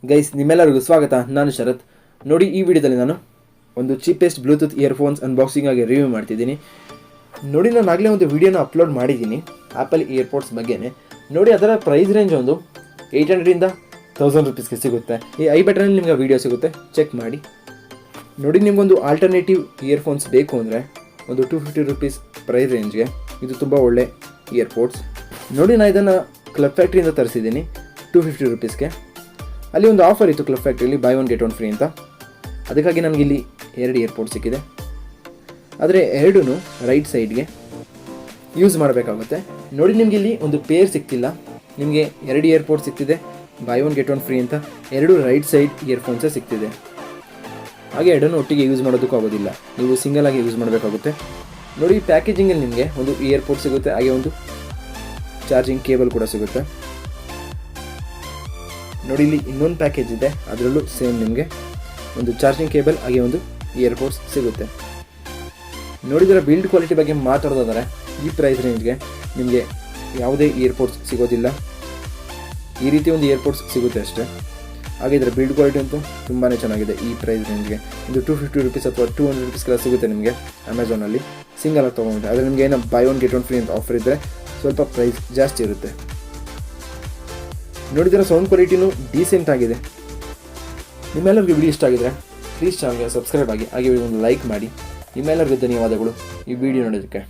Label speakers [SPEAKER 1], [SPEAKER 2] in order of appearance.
[SPEAKER 1] Guys ನಿಮ್ಮೆಲ್ಲರಿಗೂ ಸ್ವಾಗತ. ನಾನು ಶರತ್. ನೋಡಿ, ಈ ವಿಡಿಯೋದಲ್ಲಿ ನಾನು ಒಂದು ಚೀಪೆಸ್ಟ್ ಬ್ಲೂಟೂತ್ ಇಯರ್ಫೋನ್ಸ್ ಅನ್ಬಾಕ್ಸಿಂಗ್ ಆಗಿ ರಿವ್ಯೂ ಮಾಡ್ತಿದ್ದೀನಿ. ನೋಡಿ, ನಾನು ಆಗಲೇ ಒಂದು ವಿಡಿಯೋನ ಅಪ್ಲೋಡ್ ಮಾಡಿದ್ದೀನಿ ಆ್ಯಪಲ್ ಇಯರ್ಪೋಡ್ಸ್ ಬಗ್ಗೆನೇ. ನೋಡಿ, ಅದರ ಪ್ರೈಸ್ ರೇಂಜ್ ಒಂದು 800 1000 ರೂಪೀಸ್ಗೆ ಸಿಗುತ್ತೆ. ಈ ಐ ಬಟನಲ್ಲಿ ನಿಮಗೆ ವೀಡಿಯೋ ಸಿಗುತ್ತೆ, ಚೆಕ್ ಮಾಡಿ. ನೋಡಿ, ನಿಮಗೊಂದು ಆಲ್ಟರ್ನೇಟಿವ್ ಇಯರ್ಫೋನ್ಸ್ ಬೇಕು ಅಂದರೆ ಒಂದು 250 ರೂಪೀಸ್ ಪ್ರೈಸ್ ರೇಂಜ್ಗೆ ಇದು ತುಂಬ ಒಳ್ಳೆ ಇಯರ್ಪೋಡ್ಸ್. ನೋಡಿ, ನಾನು ಇದನ್ನು ಕ್ಲಬ್ ಫ್ಯಾಕ್ಟ್ರಿಯಿಂದ ತರಿಸಿದ್ದೀನಿ 250 ರೂಪೀಸ್ಗೆ. ಅಲ್ಲಿ ಒಂದು ಆಫರ್ ಇತ್ತು ಕ್ಲಬ್ ಫ್ಯಾಕ್ಟ್ರಿಯಲ್ಲಿ, buy one get one free ಅಂತ. ಅದಕ್ಕಾಗಿ ನನಗಿಲ್ಲಿ 2 ಇಯರ್ಪೋರ್ಟ್ ಸಿಕ್ಕಿದೆ. ಆದರೆ ಎರಡೂ ರೈಟ್ ಸೈಡ್ಗೆ ಯೂಸ್ ಮಾಡಬೇಕಾಗುತ್ತೆ. ನೋಡಿ, ನಿಮಗೆ ಇಲ್ಲಿ ಒಂದು ಪೇರ್ ಸಿಗ್ತಿಲ್ಲ, ನಿಮಗೆ 2 ಇಯರ್ಪೋರ್ಟ್ ಸಿಗ್ತಿದೆ, buy one get one free ಅಂತ. 2 ರೈಟ್ ಸೈಡ್ ಇಯರ್ಫೋನ್ಸೇ ಸಿಗ್ತಿದೆ. ಹಾಗೆ ಎರಡನ್ನೂ ಒಟ್ಟಿಗೆ ಯೂಸ್ ಮಾಡೋದಕ್ಕೂ ಆಗೋದಿಲ್ಲ, ನೀವು ಸಿಂಗಲ್ ಆಗಿ ಯೂಸ್ ಮಾಡಬೇಕಾಗುತ್ತೆ. ನೋಡಿ, ಪ್ಯಾಕೇಜಿಂಗಲ್ಲಿ ನಿಮಗೆ ಒಂದು ಇಯರ್ಪೋರ್ಟ್ ಸಿಗುತ್ತೆ, ಹಾಗೆ ಒಂದು ಚಾರ್ಜಿಂಗ್ ಕೇಬಲ್ ಕೂಡ ಸಿಗುತ್ತೆ. ನೋಡಿ, ಇಲ್ಲಿ ಇನ್ನೊಂದು ಪ್ಯಾಕೇಜ್ ಇದೆ, ಅದರಲ್ಲೂ ಸೇಮ್ ನಿಮಗೆ ಒಂದು ಚಾರ್ಜಿಂಗ್ ಕೇಬಲ್ ಹಾಗೆ ಒಂದು ಇಯರ್ಪೋಡ್ಸ್ ಸಿಗುತ್ತೆ. ನೋಡಿದರೆ ಬಿಲ್ಡ್ ಕ್ವಾಲಿಟಿ ಬಗ್ಗೆ ಮಾತಾಡೋದಾದರೆ ಈ ಪ್ರೈಸ್ ರೇಂಜ್ಗೆ ನಿಮಗೆ ಯಾವುದೇ ಇಯರ್ಪೋಡ್ಸ್ ಸಿಗೋದಿಲ್ಲ. ಈ ರೀತಿ ಒಂದು ಇಯರ್ಪೋಡ್ಸ್ ಸಿಗುತ್ತೆ ಅಷ್ಟೇ. ಹಾಗೆ ಇದರ ಬಿಲ್ಡ್ ಕ್ವಾಲಿಟಿ ಅಂತೂ ತುಂಬಾ ಚೆನ್ನಾಗಿದೆ. ಈ ಪ್ರೈಸ್ ರೇಂಜ್ಗೆ ಒಂದು 250 ರೂಪೀಸ್ ಅಥವಾ 200 ರೂಪೀಸ್ಗೆಲ್ಲ ಸಿಗುತ್ತೆ ನಿಮಗೆ ಅಮೆಝಾನಲ್ಲಿ ಸಿಂಗಲ್ ಆಗಿ ತೊಗೊಂಡ್ರೆ. ಆದರೆ ನಿಮಗೆ ಏನೋ by one get one free ಅಂತ ಆಫರ್ ಇದ್ದರೆ ಸ್ವಲ್ಪ ಪ್ರೈಸ್ ಜಾಸ್ತಿ ಇರುತ್ತೆ. ನೋಡಿದರೆ ಸೌಂಡ್ ಕ್ವಾಲಿಟಿನೂ ಡೀಸೆಂಟ್ ಆಗಿದೆ. ನಿಮ್ಮೆಲ್ಲರಿಗೂ ವಿಡಿಯೋ ಇಷ್ಟ ಆಗಿದರೆ ಪ್ಲೀಸ್ ಚಾನಲ್ಗೆ ಸಬ್ಸ್ಕ್ರೈಬ್ ಆಗಿ, ಹಾಗೆ ಒಂದು ಲೈಕ್ ಮಾಡಿ. ನಿಮ್ಮೆಲ್ಲರಿಗೂ ಧನ್ಯವಾದಗಳು ಈ ವಿಡಿಯೋ ನೋಡೋದಕ್ಕೆ.